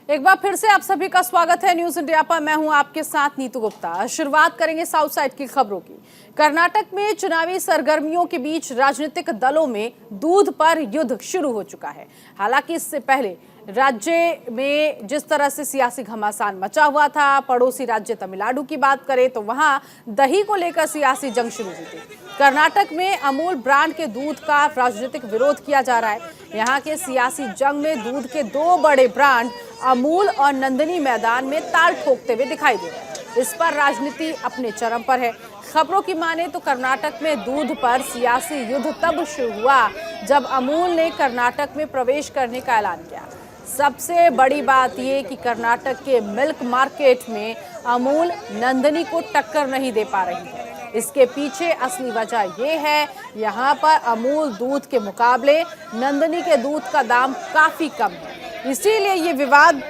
एक बार फिर से आप सभी का स्वागत है न्यूज इंडिया पर। मैं हूं आपके साथ नीतू गुप्ता। शुरुआत करेंगे साउथ साइड की खबरों की। कर्नाटक में चुनावी सरगर्मियों के बीच राजनीतिक दलों में दूध पर युद्ध शुरू हो चुका है। हालांकि इससे पहले राज्य में जिस तरह से सियासी घमासान मचा हुआ था, पड़ोसी राज्य तमिलनाडु की बात करें तो वहां दही को लेकर सियासी जंग शुरू हुई थी। कर्नाटक में अमूल ब्रांड के दूध का राजनीतिक विरोध किया जा रहा है। यहाँ के सियासी जंग में दूध के दो बड़े ब्रांड अमूल और नंदिनी मैदान में ताल ठोकते हुए दिखाई दे रहे हैं। इस पर राजनीति अपने चरम पर है। खबरों की माने तो कर्नाटक में दूध पर सियासी युद्ध तब शुरू हुआ जब अमूल ने कर्नाटक में प्रवेश करने का ऐलान किया। सबसे बड़ी बात यह कि कर्नाटक के मिल्क मार्केट में अमूल नंदिनी को टक्कर नहीं दे पा रही है। इसके पीछे असली वजह यह है, यहाँ पर अमूल दूध के मुकाबले नंदिनी के दूध का दाम काफी कम है। इसीलिए ये विवाद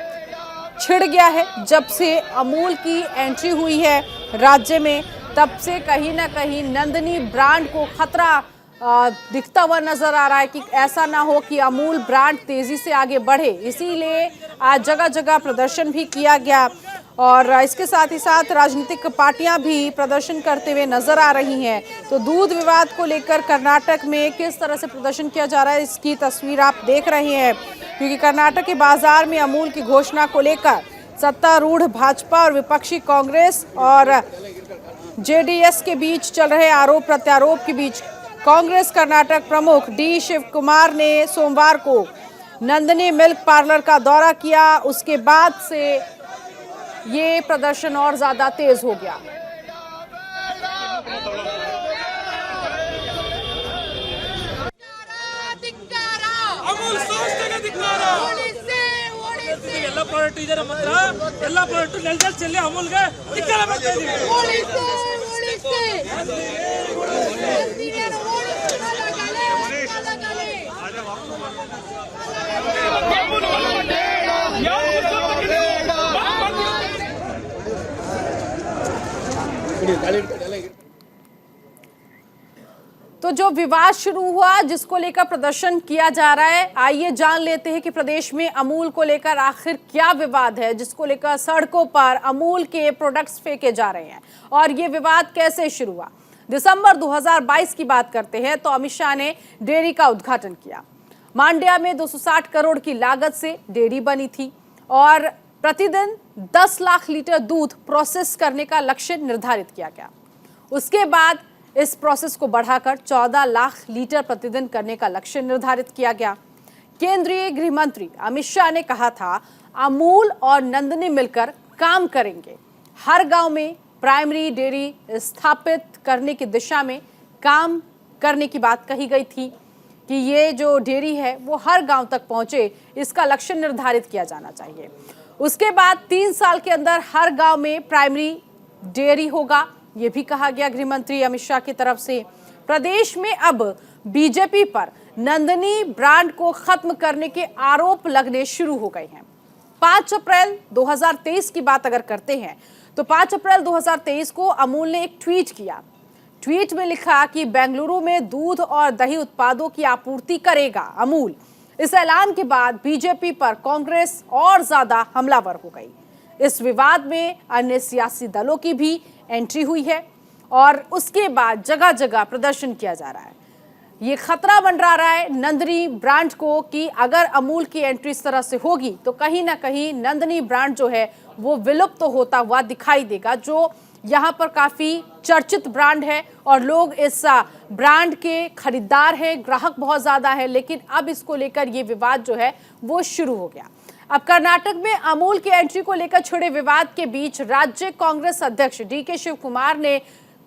छिड़ गया है। जब से अमूल की एंट्री हुई है राज्य में, तब से कहीं ना कहीं नंदिनी ब्रांड को खतरा दिखता हुआ नजर आ रहा है कि ऐसा ना हो कि अमूल ब्रांड तेजी से आगे बढ़े। इसीलिए आज जगह जगह प्रदर्शन भी किया गया और इसके साथ ही साथ राजनीतिक पार्टियां भी प्रदर्शन करते हुए नजर आ रही हैं। तो दूध विवाद को लेकर कर्नाटक में किस तरह से प्रदर्शन किया जा रहा है, इसकी तस्वीर आप देख रहे हैं। क्योंकि कर्नाटक के बाजार में अमूल की घोषणा को लेकर सत्तारूढ़ भाजपा और विपक्षी कांग्रेस और जेडीएस के बीच चल रहे आरोप प्रत्यारोप के बीच कांग्रेस कर्नाटक प्रमुख डी शिव कुमार ने सोमवार को नंदिनी मिल्क पार्लर का दौरा किया। उसके बाद से ये प्रदर्शन और ज्यादा तेज हो गया। ಅಮೂಲ್ ಸಂಸ್ಥೆಗೆ ಧಿಕ್ಕಾರ. ಎಲ್ಲ ಪ್ರಾಡಕ್ಟ್ ಇದರ ಮಾತ್ರ ಎಲ್ಲ ಪ್ರಾಡಕ್ಟ್ ನೆಲದಲ್ಲಿ ಚೆಲ್ಲಿ ಅಮೂಲ್ಗೆ ಧಿಕ್ಕಾರ ಮಾಡ್ತಾ ಇದೀವಿ. तो जो विवाद शुरू हुआ, जिसको लेकर प्रदर्शन किया जा रहा है, आइए जान लेते हैं कि प्रदेश में अमूल को लेकर आखिर क्या विवाद है, जिसको लेकर सड़कों पर अमूल के प्रोडक्ट्स फेंके जा रहे हैं और ये विवाद कैसे शुरू हुआ। दिसंबर 2022 की बात करते हैं तो अमित शाह ने डेयरी का उद्घाटन किया। मांड्या में 260 करोड़ की लागत से डेयरी बनी थी और प्रतिदिन 10 लाख लीटर दूध प्रोसेस करने का लक्ष्य निर्धारित किया गया। उसके बाद इस प्रोसेस को बढ़ाकर 14 लाख लीटर प्रतिदिन करने का लक्ष्य निर्धारित किया गया। केंद्रीय गृह मंत्री अमित शाह ने कहा था, अमूल और नंदिनी मिलकर काम करेंगे। हर गांव में प्राइमरी डेयरी स्थापित करने की दिशा में काम करने की बात कही गई थी कि ये जो डेयरी है वो हर गांव तक पहुंचे, इसका लक्ष्य निर्धारित किया जाना चाहिए। उसके बाद 3 साल के अंदर हर गांव में प्राइमरी डेयरी होगा, ये भी कहा गया गृह मंत्री अमित शाह की तरफ से। प्रदेश में अब बीजेपी पर नंदिनी ब्रांड को खत्म करने के आरोप लगने शुरू हो गए हैं। 5 अप्रैल 2023 की बात अगर करते हैं तो 5 अप्रैल 2023 को अमूल ने एक ट्वीट किया। ट्वीट में लिखा कि बेंगलुरु में दूध और दही उत्पादों की आपूर्ति करेगा अमूल। इस ऐलान के बाद बीजेपी पर कांग्रेस और ज्यादा हमलावर हो गई। इस विवाद में अन्य सियासी दलों की भी एंट्री हुई है और उसके बाद जगह जगह प्रदर्शन किया जा रहा है। ये खतरा मंडरा रहा है नंदिनी ब्रांड को कि अगर अमूल की एंट्री इस तरह से होगी तो कहीं ना कहीं नंदिनी ब्रांड जो है वो विलुप्त तो होता हुआ दिखाई देगा, जो यहाँ पर काफी चर्चित ब्रांड है और लोग इस ब्रांड के खरीदार हैं, ग्राहक बहुत ज्यादा है। लेकिन अब इसको लेकर ये विवाद जो है वो शुरू हो गया। अब कर्नाटक में अमूल की एंट्री को लेकर छिड़े विवाद के बीच राज्य कांग्रेस अध्यक्ष डीके शिव कुमार ने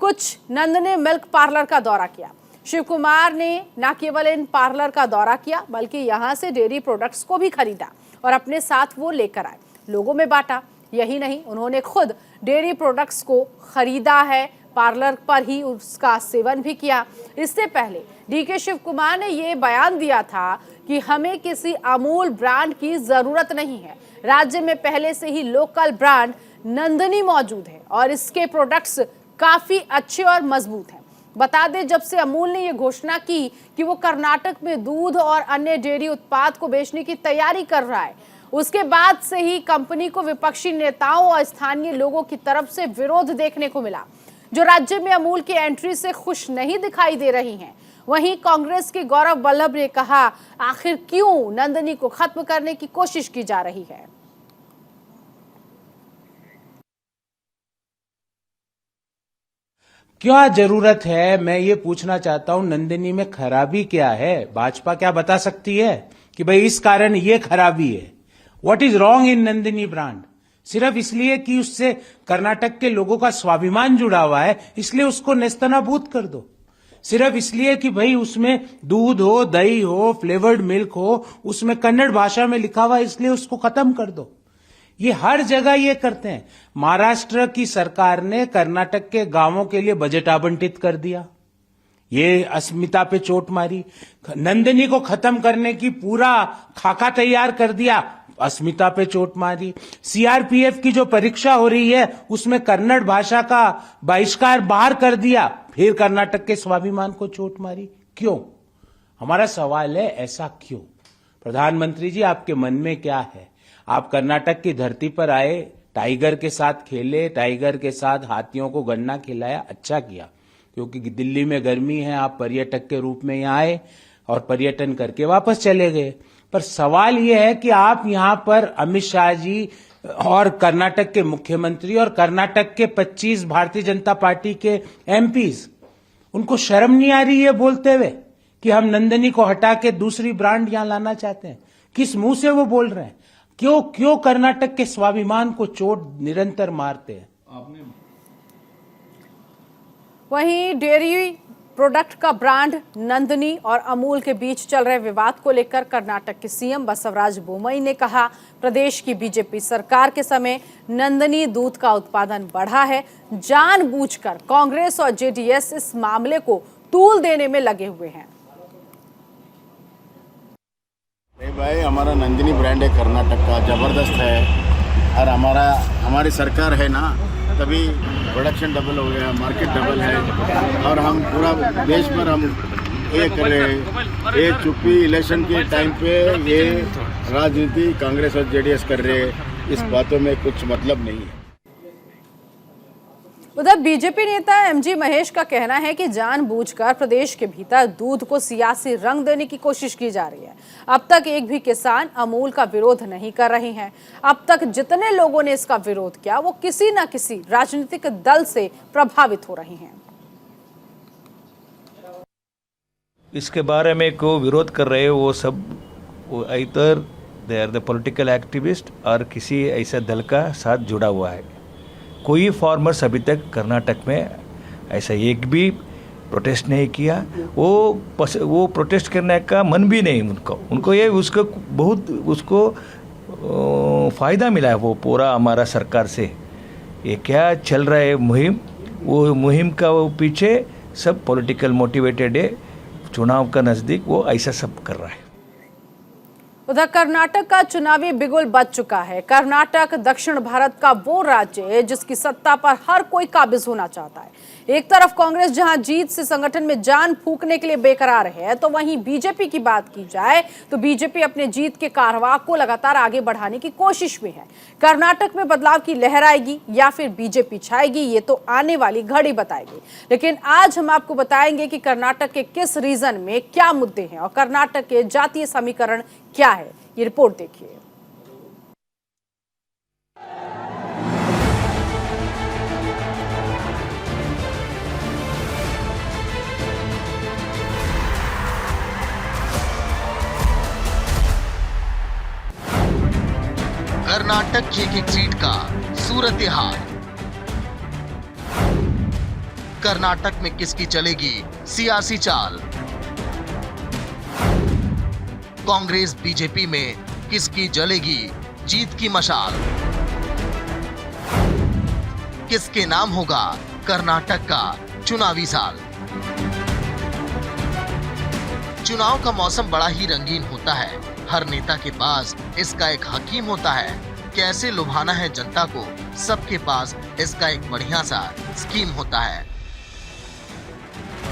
कुछ नंदिनी मिल्क पार्लर का दौरा किया। शिव कुमार ने न केवल इन पार्लर का दौरा किया बल्कि यहां से डेयरी प्रोडक्ट्स को भी खरीदा और अपने साथ वो लेकर आए, लोगों में बांटा। यही नहीं, उन्होंने खुद डेयरी प्रोडक्ट्स को खरीदा है, पार्लर पर ही उसका सेवन भी किया। इससे पहले डीके शिव कुमार ने ये बयान दिया था कि हमें किसी अमूल ब्रांड की जरूरत नहीं है। राज्य में पहले से ही लोकल ब्रांड नंदिनी मौजूद है और इसके प्रोडक्ट्स काफी अच्छे और मजबूत हैं। बता दें, जब से अमूल ने ये घोषणा की कि वो कर्नाटक में दूध और अन्य डेयरी उत्पाद को बेचने की तैयारी कर रहा है, उसके बाद से ही कंपनी को विपक्षी नेताओं और स्थानीय लोगों की तरफ से विरोध देखने को मिला, जो राज्य में अमूल की एंट्री से खुश नहीं दिखाई दे रही हैं। वहीं कांग्रेस के गौरव वल्लभ ने कहा, आखिर क्यों नंदिनी को खत्म करने की कोशिश की जा रही है। क्या जरूरत है, मैं ये पूछना चाहता हूं, नंदिनी में खराबी क्या है? भाजपा क्या बता सकती है कि भाई इस कारण ये खराबी है? What is wrong in Nandini brand? सिर्फ इसलिए कि उससे कर्नाटक के लोगों का स्वाभिमान जुड़ा हुआ है, इसलिए उसको नेस्तनाबूद कर दो। सिर्फ इसलिए कि भाई उसमें दूध हो, दही हो, फ्लेवर्ड मिल्क हो, उसमें कन्नड़ भाषा में लिखा हुआ, इसलिए उसको खत्म कर दो। ये हर जगह ये करते हैं। महाराष्ट्र की सरकार ने कर्नाटक के गांवों के लिए बजट आवंटित कर दिया, ये अस्मिता पे चोट मारी। नंदिनी को खत्म करने की पूरा खाका तैयार कर दिया, अस्मिता पे चोट मारी। सीआरपीएफ की जो परीक्षा हो रही है उसमें कन्नड़ भाषा का बहिष्कार बाहर कर दिया, फिर कर्नाटक के स्वाभिमान को चोट मारी। क्यों? हमारा सवाल है, ऐसा क्यों? प्रधानमंत्री जी, आपके मन में क्या है? आप कर्नाटक की धरती पर आए, टाइगर के साथ खेले, टाइगर के साथ हाथियों को गन्ना खिलाया, अच्छा किया, क्योंकि दिल्ली में गर्मी है, आप पर्यटक के रूप में यहाँ आए और पर्यटन करके वापस चले गए। पर सवाल यह है कि आप यहाँ पर अमित शाह जी और कर्नाटक के मुख्यमंत्री और कर्नाटक के 25 भारतीय जनता पार्टी के एमपीज, उनको शर्म नहीं आ रही है बोलते हुए कि हम नंदिनी को हटा के दूसरी ब्रांड यहां लाना चाहते हैं? किस मुंह से वो बोल रहे हैं? क्यों कर्नाटक के स्वाभिमान को चोट निरंतर मारते हैं? वहीं डेयरी प्रोडक्ट का ब्रांड नंदिनी और अमूल के बीच चल रहे विवाद को लेकर कर्नाटक के सीएम बसवराज बोम्मई ने कहा, प्रदेश की बीजेपी सरकार के समय नंदिनी दूध का उत्पादन बढ़ा है। जानबूझकर कांग्रेस और जेडीएस इस मामले को तूल देने में लगे हुए हैं। नहीं भाई, हमारा नंदिनी ब्रांड है कर्नाटक का, जबरदस्त है। और हमारी सरकार है ना, तभी प्रोडक्शन डबल हो गया, मार्केट डबल है, और हम पूरा देश पर हम ये कर रहे हैं। ये चुप्पी इलेक्शन के टाइम पे ये राजनीति कांग्रेस और जेडीएस कर रहे हैं, इस बातों में कुछ मतलब नहीं है। उधर बीजेपी नेता एमजी महेश का कहना है कि जानबूझकर प्रदेश के भीतर दूध को सियासी रंग देने की कोशिश की जा रही है। अब तक एक भी किसान अमूल का विरोध नहीं कर रहे हैं। अब तक जितने लोगों ने इसका विरोध किया वो किसी न किसी राजनीतिक दल से प्रभावित हो रहे हैं। इसके बारे में को विरोध कर रहे हैं वो सब either they are the political activist और किसी ऐसा दल का साथ जुड़ा हुआ है। कोई फार्मर्स अभी तक कर्नाटक में ऐसा एक भी प्रोटेस्ट नहीं किया। वो प्रोटेस्ट करने का मन भी नहीं उनको ये उसको बहुत उसको फ़ायदा मिला है वो पूरा हमारा सरकार से। ये क्या चल रहा है मुहिम, वो मुहिम का वो पीछे सब पॉलिटिकल मोटिवेटेड है, चुनाव का नज़दीक वो ऐसा सब कर रहा है। उधर कर्नाटक का चुनावी बिगुल बज चुका है। कर्नाटक दक्षिण भारत का वो राज्य है जिसकी सत्ता पर हर कोई काबिज होना चाहता है। एक तरफ कांग्रेस जहां जीत से संगठन में जान फूंकने के लिए बेकरार है, तो वहीं बीजेपी की बात की जाए तो बीजेपी अपने जीत के कारवां को लगातार आगे बढ़ाने की कोशिश में है। कर्नाटक में बदलाव की लहर आएगी या फिर बीजेपी छाएगी, ये तो आने वाली घड़ी बताएगी। लेकिन आज हम आपको बताएंगे कि कर्नाटक के किस रीजन में क्या मुद्दे हैं और कर्नाटक के जातीय समीकरण क्या है। ये रिपोर्ट देखिए। कर्नाटक की एक सीट का सूरत हाल। कर्नाटक में किसकी चलेगी सियासी चाल? कांग्रेस बीजेपी में किसकी जलेगी जीत की मशाल? किसके नाम होगा कर्नाटक का चुनावी साल? चुनाव का मौसम बड़ा ही रंगीन होता है। हर नेता के पास इसका एक हकीम होता है। कैसे लुभाना है जनता को, सबके पास इसका एक बढ़िया सा स्कीम होता है।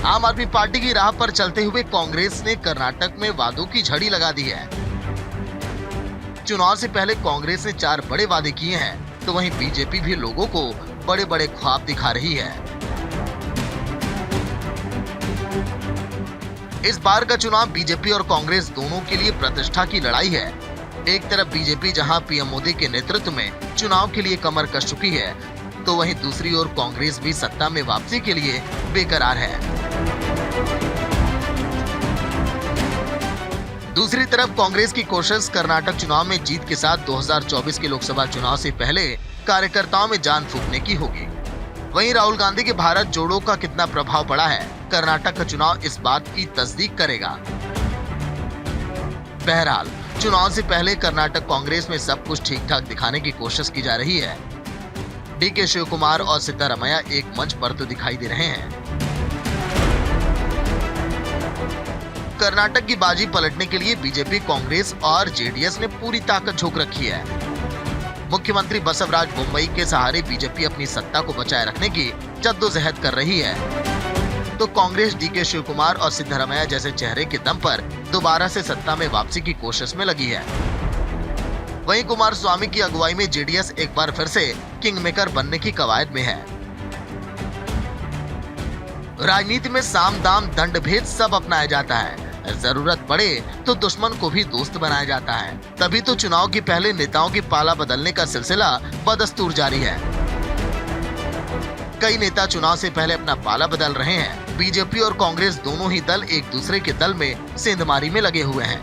आम आदमी पार्टी की राह पर चलते हुए कांग्रेस ने कर्नाटक में वादों की झड़ी लगा दी है। चुनाव से पहले कांग्रेस ने 4 बड़े वादे किए हैं, तो वहीं बीजेपी भी लोगों को बड़े बड़े ख्वाब दिखा रही है। इस बार का चुनाव बीजेपी और कांग्रेस दोनों के लिए प्रतिष्ठा की लड़ाई है। एक तरफ बीजेपी जहां पीएम मोदी के नेतृत्व में चुनाव के लिए कमर कस चुकी है, तो वहीं दूसरी ओर कांग्रेस भी सत्ता में वापसी के लिए बेकरार है। दूसरी तरफ कांग्रेस की कोशिश कर्नाटक चुनाव में जीत के साथ 2024 के लोकसभा चुनाव से पहले कार्यकर्ताओं में जान फूंकने की होगी। वहीं राहुल गांधी के भारत जोड़ो का कितना प्रभाव पड़ा है, कर्नाटक का चुनाव इस बात की तस्दीक करेगा। बहरहाल चुनाव से पहले कर्नाटक कांग्रेस में सब कुछ ठीक ठाक दिखाने की कोशिश की जा रही है। डीके शिव कुमार और सिद्धारमैया एक मंच पर तो दिखाई दे रहे हैं। कर्नाटक की बाजी पलटने के लिए बीजेपी, कांग्रेस और जेडीएस ने पूरी ताकत झोंक रखी है। मुख्यमंत्री बसवराज बोम्मई के सहारे बीजेपी अपनी सत्ता को बचाए रखने की जद्दोजहद कर रही है, तो कांग्रेस डीके शिव कुमार और सिद्धारमैया जैसे चेहरे के दम पर दोबारा से सत्ता में वापसी की कोशिश में लगी है। वहीं कुमारस्वामी की अगुवाई में जेडीएस एक बार फिर से किंग मेकर बनने की कवायद में है। राजनीति में साम दाम दंड भेद सब अपनाया जाता है। जरूरत पड़े तो दुश्मन को भी दोस्त बनाया जाता है। तभी तो चुनाव के पहले नेताओं की पाला बदलने का सिलसिला बदस्तूर जारी है। कई नेता चुनाव से पहले अपना पाला बदल रहे हैं। बीजेपी और कांग्रेस दोनों ही दल एक दूसरे के दल में सेंधमारी में लगे हुए हैं।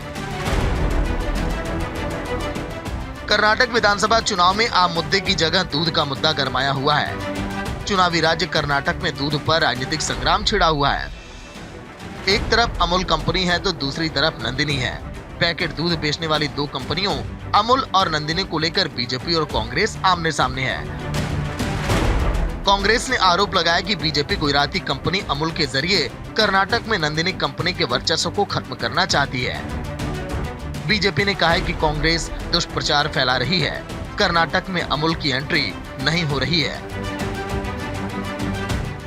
कर्नाटक विधानसभा चुनाव में आम मुद्दे की जगह दूध का मुद्दा गरमाया हुआ है। चुनावी राज्य कर्नाटक में दूध पर राजनीतिक संग्राम छिड़ा हुआ है। एक तरफ अमूल कंपनी है तो दूसरी तरफ नंदिनी है। पैकेट दूध बेचने वाली 2 कंपनियों अमूल और नंदिनी को लेकर बीजेपी और कांग्रेस आमने सामने है। कांग्रेस ने आरोप लगाया कि बीजेपी गुजराती कंपनी अमूल के जरिए कर्नाटक में नंदिनी कंपनी के वर्चस्व को खत्म करना चाहती है। बीजेपी ने कहा है कि कांग्रेस दुष्प्रचार फैला रही है। कर्नाटक में अमूल की एंट्री नहीं हो रही है।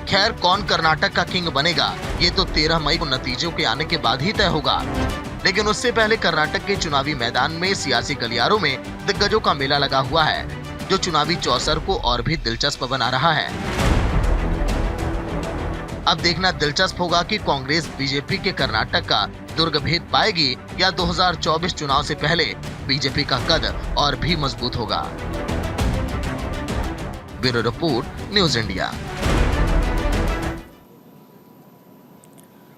खैर, कौन कर्नाटक का किंग बनेगा ये तो 13 मई को नतीजों के आने के बाद ही तय होगा। लेकिन उससे पहले कर्नाटक के चुनावी मैदान में सियासी गलियारों में दिग्गजों का मेला लगा हुआ है, जो चुनावी चौसर को और भी दिलचस्प बना रहा है। अब देखना दिलचस्प होगा कि कांग्रेस बीजेपी के कर्नाटक का दुर्ग भेद पाएगी या 2024 चुनाव से पहले बीजेपी का कद और भी मजबूत होगा। Bureau report, news India.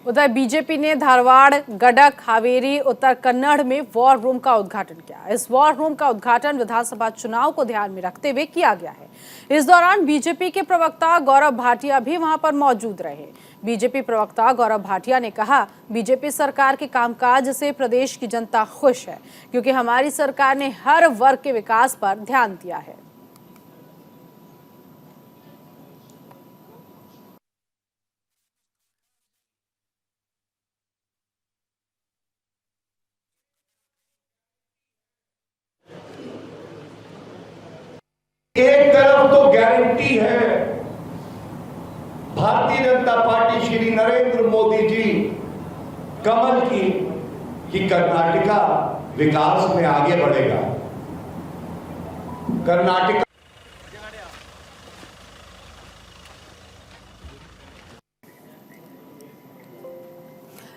उधर बीजेपी ने धारवाड़, गडक, हावेरी, उत्तर कन्नड़ में वॉर रूम का उद्घाटन किया। इस वॉर रूम का उद्घाटन विधानसभा चुनाव को ध्यान में रखते हुए किया गया है। इस दौरान बीजेपी के प्रवक्ता गौरव भाटिया भी वहां पर मौजूद रहे। बीजेपी प्रवक्ता गौरव भाटिया ने कहा, बीजेपी सरकार के कामकाज से प्रदेश की जनता खुश है, क्योंकि हमारी सरकार ने हर वर्ग के विकास पर ध्यान दिया है। एक तरफ तो गारंटी है भारतीय जनता पार्टी श्री नरेंद्र मोदी जी कमल की कि कर्नाटका विकास में आगे बढ़ेगा। कर्नाटका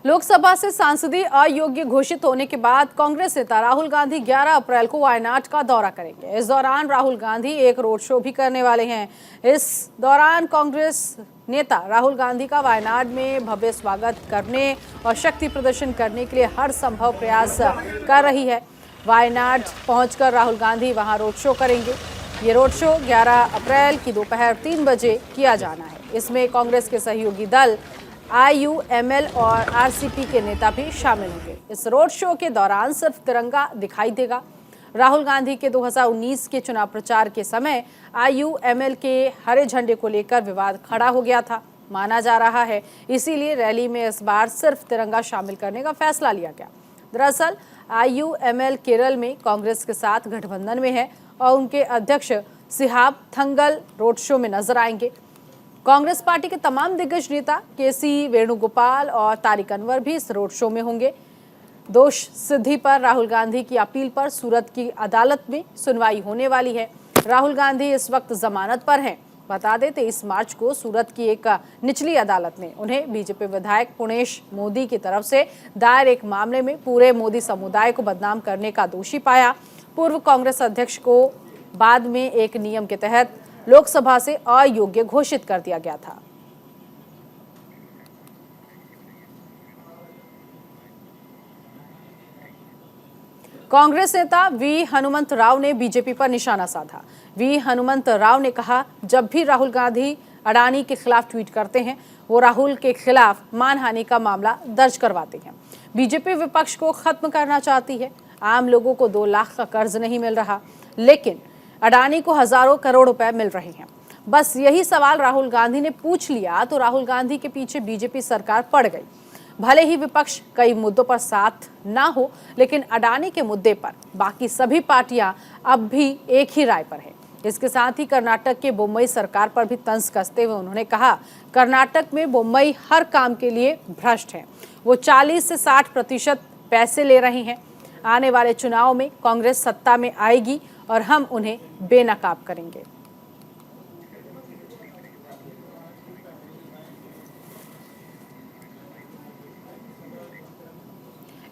लोकसभा से सांसदीय अयोग्य घोषित होने के बाद कांग्रेस नेता राहुल गांधी 11 अप्रैल को वायनाड का दौरा करेंगे। इस दौरान राहुल गांधी एक रोड शो भी करने वाले हैं। इस दौरान कांग्रेस नेता राहुल गांधी का वायनाड में भव्य स्वागत करने और शक्ति प्रदर्शन करने के लिए हर संभव प्रयास कर रही है। वायनाड पहुंचकर राहुल गांधी वहां रोड शो करेंगे। ये रोड शो 11 अप्रैल की दोपहर 3 बजे किया जाना है। इसमें कांग्रेस के सहयोगी दल IUML और RCP के नेता भी शामिल होंगे। इस रोड शो के दौरान सिर्फ तिरंगा दिखाई देगा। राहुल गांधी के 2019 के चुनाव प्रचार के समय IUML के हरे झंडे को लेकर विवाद खड़ा हो गया था, माना जा रहा है। इसीलिए रैली में इस बार सिर्फ तिरंगा शामिल करने का फैसला लिया गया। दरअसल IUML केरल में कांग्रेस के साथ गठबंधन में है और उनके अध्यक्ष सिहाब थंगल रोड शो में नजर आएंगे। कांग्रेस पार्टी के तमाम दिग्गज नेता KC वेणुगोपाल और तारिक अनवर भी इस रोड शो में होंगे। दोष सिद्धि पर राहुल गांधी की अपील पर सूरत की अदालत में सुनवाई होने वाली है। राहुल गांधी इस वक्त जमानत पर हैं। बता दें 23 मार्च को सूरत की एक निचली अदालत ने उन्हें बीजेपी विधायक पुणेश मोदी की तरफ से दायर एक मामले में पूरे मोदी समुदाय को बदनाम करने का दोषी पाया। पूर्व कांग्रेस अध्यक्ष को बाद में एक नियम के तहत लोकसभा से अयोग्य घोषित कर दिया गया था। कांग्रेस नेता वी हनुमंत राव ने बीजेपी पर निशाना साधा। वी हनुमंत राव ने कहा, जब भी राहुल गांधी अडानी के खिलाफ ट्वीट करते हैं वो राहुल के खिलाफ मानहानि का मामला दर्ज करवाते हैं। बीजेपी विपक्ष को खत्म करना चाहती है। आम लोगों को 2 लाख का कर्ज नहीं मिल रहा, लेकिन अडानी को हजारों करोड़ रुपए मिल रहे हैं। बस यही सवाल राहुल गांधी ने पूछ लिया तो राहुल गांधी के पीछे बीजेपी सरकार पड़ गई। भले ही विपक्ष कई मुद्दों पर साथ ना हो, लेकिन अडानी के मुद्दे पर बाकी सभी पार्टियां अब भी एक ही राय पर है। इसके साथ ही कर्नाटक के बोम्मई सरकार पर भी तंज कसते हुए उन्होंने कहा, कर्नाटक में बोम्मई हर काम के लिए भ्रष्ट है। वो 40 से 60% पैसे ले रहे हैं। आने वाले चुनाव में कांग्रेस सत्ता में आएगी और हम उन्हें बेनकाब करेंगे।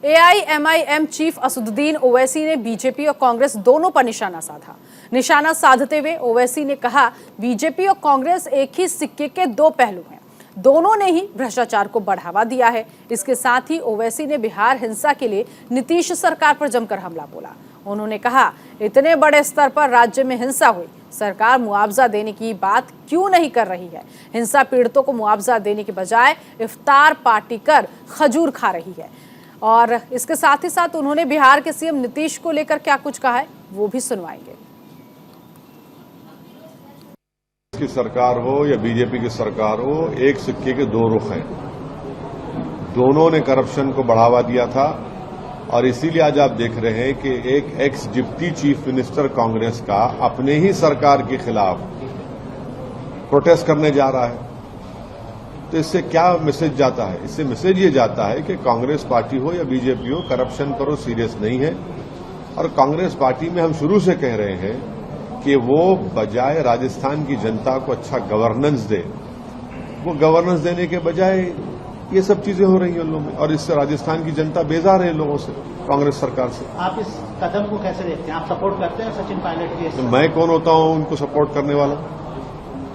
AIMIM चीफ असदुद्दीन ओवैसी ने बीजेपी और कांग्रेस दोनों पर निशाना साधा। निशाना साधते हुए ओवैसी ने कहा, बीजेपी और कांग्रेस एक ही सिक्के के 2 पहलू हैं। दोनों ने ही भ्रष्टाचार को बढ़ावा दिया है। इसके साथ ही ओवैसी ने बिहार हिंसा के लिए नीतीश सरकार पर जमकर हमला बोला। उन्होंने कहा, इतने बड़े स्तर पर राज्य में हिंसा हुई, सरकार मुआवजा देने की बात क्यों नहीं कर रही है? हिंसा पीड़ितों को मुआवजा देने के बजाय इफ्तार पार्टी कर खजूर खा रही है। और इसके साथ ही साथ उन्होंने बिहार के सीएम नीतीश को लेकर क्या कुछ कहा है वो भी सुनवाएंगे। की सरकार हो या बीजेपी की सरकार हो, एक सिक्के के 2 रुख हैं। दोनों ने करप्शन को बढ़ावा दिया था और इसीलिए आज आप देख रहे हैं कि एक x deputy chief minister Congress का अपने ही सरकार के खिलाफ प्रोटेस्ट करने जा रहा है। तो इससे क्या मैसेज जाता है? इससे मैसेज ये जाता है कि कांग्रेस पार्टी हो या बीजेपी हो, करप्शन पर वो सीरियस नहीं है। और कांग्रेस पार्टी में हम शुरू से कह रहे हैं कि वो बजाय राजस्थान की जनता को अच्छा गवर्नेंस दे, वो गवर्नेंस देने के बजाय ये सब चीजें हो रही हैं लोगों में, और इससे राजस्थान की जनता बेजार है लोगों से, कांग्रेस सरकार से। आप इस कदम को कैसे देखते हैं? आप सपोर्ट करते हैं सचिन पायलट के? तो मैं कौन होता हूं उनको सपोर्ट करने वाला?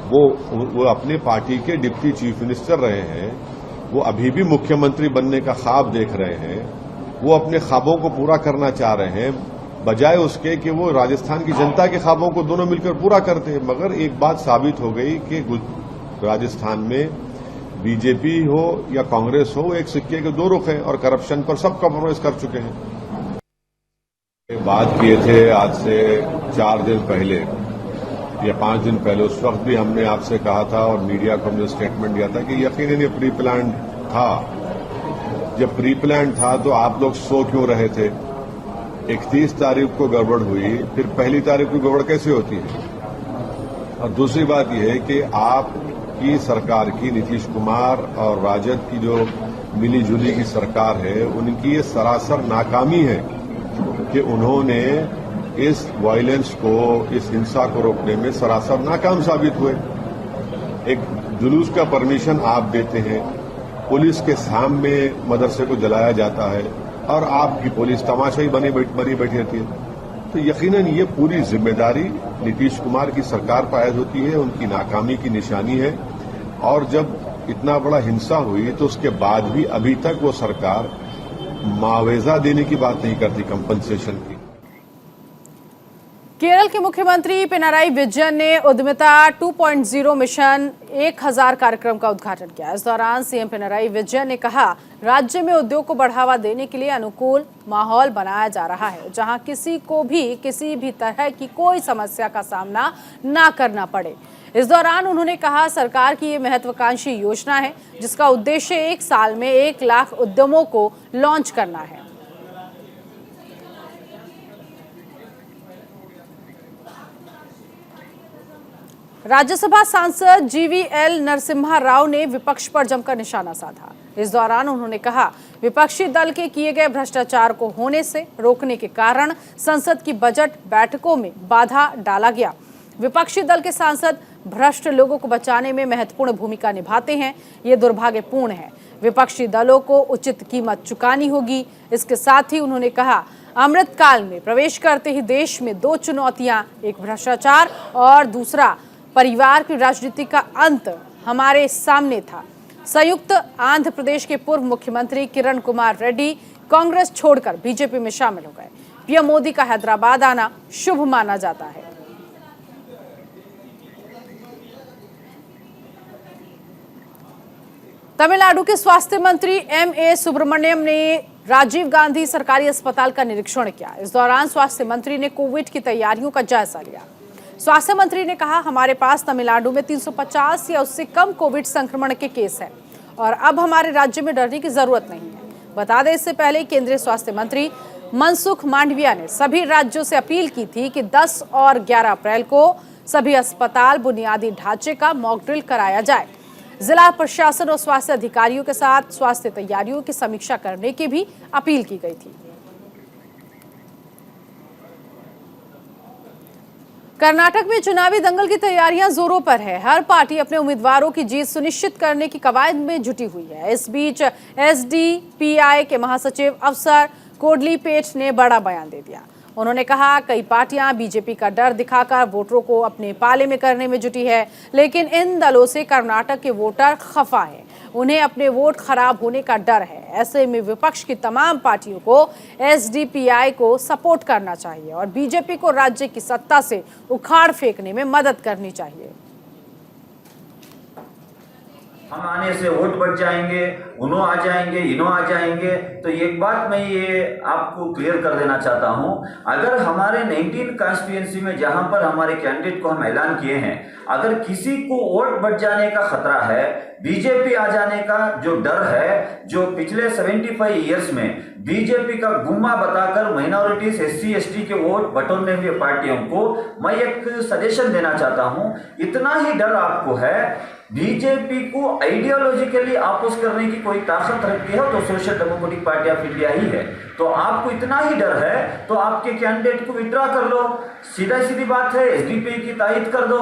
वो अपने पार्टी के डिप्टी चीफ मिनिस्टर रहे हैं, वो अभी भी मुख्यमंत्री बनने का ख्वाब देख रहे हैं, वो अपने ख्वाबों को पूरा करना चाह रहे हैं, बजाय उसके कि वो राजस्थान की जनता के ख्वाबों को दोनों मिलकर पूरा करते हैं। मगर एक बात साबित हो गई कि राजस्थान में बीजेपी हो या कांग्रेस हो, एक सिक्के के 2 रुख हैं और करप्शन पर सब कॉम्प्रोमाइज कर चुके हैं। बात किए थे आज से 4 दिन पहले या 5 दिन पहले, उस वक्त भी हमने आपसे कहा था और मीडिया को हमने स्टेटमेंट दिया था कि यकीनन ये प्री प्लान था। जब प्री प्लान था तो आप लोग सो क्यों रहे थे? 31 तारीख को गड़बड़ हुई, फिर 1 तारीख को गड़बड़ कैसे होती है? और दूसरी बात यह है कि आपकी सरकार की, नीतीश कुमार और राजद की जो मिली जुली की सरकार है, उनकी ये सरासर नाकामी है कि उन्होंने इस वायलेंस को, इस हिंसा को रोकने में सरासर नाकाम साबित हुए। एक जुलूस का परमिशन आप देते हैं, पुलिस के सामने मदरसे को जलाया जाता है और आपकी पुलिस तमाशाई बनी बैठी रहती है। तो यकीनन ये पूरी जिम्मेदारी नीतीश कुमार की सरकार पर आयद होती है, उनकी नाकामी की निशानी है। और जब इतना बड़ा हिंसा हुई तो उसके बाद भी अभी तक वो सरकार मुआवजा देने की बात नहीं करती, कंपनसेशन की। केरल के मुख्यमंत्री पिनाराई विजयन ने उद्यमिता 2.0 मिशन 1000 कार्यक्रम का उद्घाटन किया। इस दौरान सीएम पिनाराई विजयन ने कहा, राज्य में उद्योग को बढ़ावा देने के लिए अनुकूल माहौल बनाया जा रहा है, जहां किसी को भी किसी भी तरह की कोई समस्या का सामना ना करना पड़े। इस दौरान उन्होंने कहा, सरकार की ये महत्वाकांक्षी योजना है जिसका उद्देश्य 1 साल में 1 लाख उद्यमों को लॉन्च करना है। राज्यसभा सांसद GVL नरसिम्हा राव ने विपक्ष पर जमकर निशाना साधा। इस दौरान उन्होंने कहा, विपक्षी दल के किए गए भ्रष्टाचार को होने से रोकने के कारण संसद की बजट बैठकों में बाधा डाला गया। विपक्षी दल के सांसद भ्रष्ट लोगों को बचाने में महत्वपूर्ण भूमिका निभाते हैं, ये दुर्भाग्यपूर्ण है। विपक्षी दलों को उचित कीमत चुकानी होगी। इसके साथ ही उन्होंने कहा, अमृतकाल में प्रवेश करते ही देश में दो चुनौतियां, एक भ्रष्टाचार और दूसरा परिवार की राजनीति का अंत हमारे सामने था। संयुक्त आंध्र प्रदेश के पूर्व मुख्यमंत्री किरण कुमार रेड्डी कांग्रेस छोड़कर बीजेपी में शामिल हो गए। पीएम मोदी का हैदराबाद आना शुभ माना जाता है। तमिलनाडु के स्वास्थ्य मंत्री एम.ए. सुब्रमण्यम ने राजीव गांधी सरकारी अस्पताल का निरीक्षण किया। इस दौरान स्वास्थ्य मंत्री ने कोविड की तैयारियों का जायजा लिया। स्वास्थ्य मंत्री ने कहा, हमारे पास तमिलनाडु में 350 या उससे कम कोविड संक्रमण के केस हैं और अब हमारे राज्य में डरने की जरूरत नहीं है। बता दें, इससे पहले केंद्रीय स्वास्थ्य मंत्री मनसुख मांडविया ने सभी राज्यों से अपील की थी कि 10 और 11 अप्रैल को सभी अस्पताल बुनियादी ढांचे का मॉक ड्रिल कराया जाए। जिला प्रशासन और स्वास्थ्य अधिकारियों के साथ स्वास्थ्य तैयारियों की समीक्षा करने की भी अपील की गई थी। कर्नाटक में चुनावी दंगल की तैयारियां जोरों पर है। हर पार्टी अपने उम्मीदवारों की जीत सुनिश्चित करने की कवायद में जुटी हुई है। इस बीच एसडीपीआई के महासचिव अफसर कोडलीपेट ने बड़ा बयान दे दिया। उन्होंने कहा, कई पार्टियां बीजेपी का डर दिखाकर वोटरों को अपने पाले में करने में जुटी है, लेकिन इन दलों से कर्नाटक के वोटर खफा है। उन्हें अपने वोट खराब होने का डर है। ऐसे में विपक्ष की तमाम पार्टियों को एसडीपीआई को सपोर्ट करना चाहिए और बीजेपी को राज्य की सत्ता से उखाड़ फेंकने में मदद करनी चाहिए। हम आने से वोट बढ़ जाएंगे, उन्हों आ जाएंगे, इन्हों आ जाएंगे। तो एक बात मैं ये आपको क्लियर कर देना चाहता हूं, अगर हमारे 19 कॉन्स्टिट्यूएंसी में जहां पर हमारे कैंडिडेट को हम ऐलान किए हैं, अगर किसी को वोट बढ़ जाने का खतरा है, बीजेपी आ जाने का जो डर है, जो पिछले 75 ईयर्स में बीजेपी का गुम्मा बताकर माइनॉरिटीज, एससी, एसटी के वोट बटोरने हुए पार्टियों को मैं एक सजेशन देना चाहता हूं, इतना ही डर आपको है, बीजेपी को आइडियोलॉजिकली आपोज करने की कोई ताकत रखती है तो social democratic party of India ही है। तो आपको इतना ही डर है तो आपके कैंडिडेट को विड्रॉ कर लो। सीधा सीधी बात है, एसडीपी की तायद कर दो,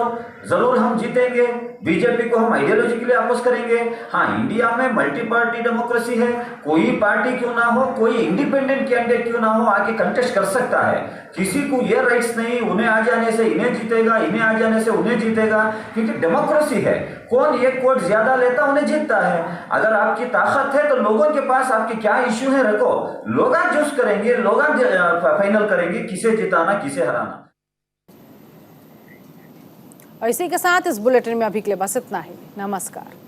जरूर हम जीतेंगे। बीजेपी को हम आइडियोलॉजिकली अपोज करेंगे। हाँ, इंडिया में मल्टी पार्टी डेमोक्रेसी है, कोई पार्टी क्यों ना हो, कोई इंडिपेंडेंट कैंडिडेट क्यों ना हो, आके कंटेस्ट कर सकता है। किसी को ये राइट्स नहीं, उन्हें आ जाने से इन्हें जीतेगा, इन्हें आ जाने से उन्हें जीतेगा, क्योंकि डेमोक्रेसी है, कौन एक वोट ज्यादा लेता उन्हें जीतता है। अगर आपकी ताकत है तो लोगों के पास आपके क्या इश्यू है रखो, लोग चूज करेंगे, लोग फाइनल करेंगे किसे जिताना किसे हराना। और इसी के साथ इस बुलेटिन में अभी के लिए बस इतना ही। नमस्कार।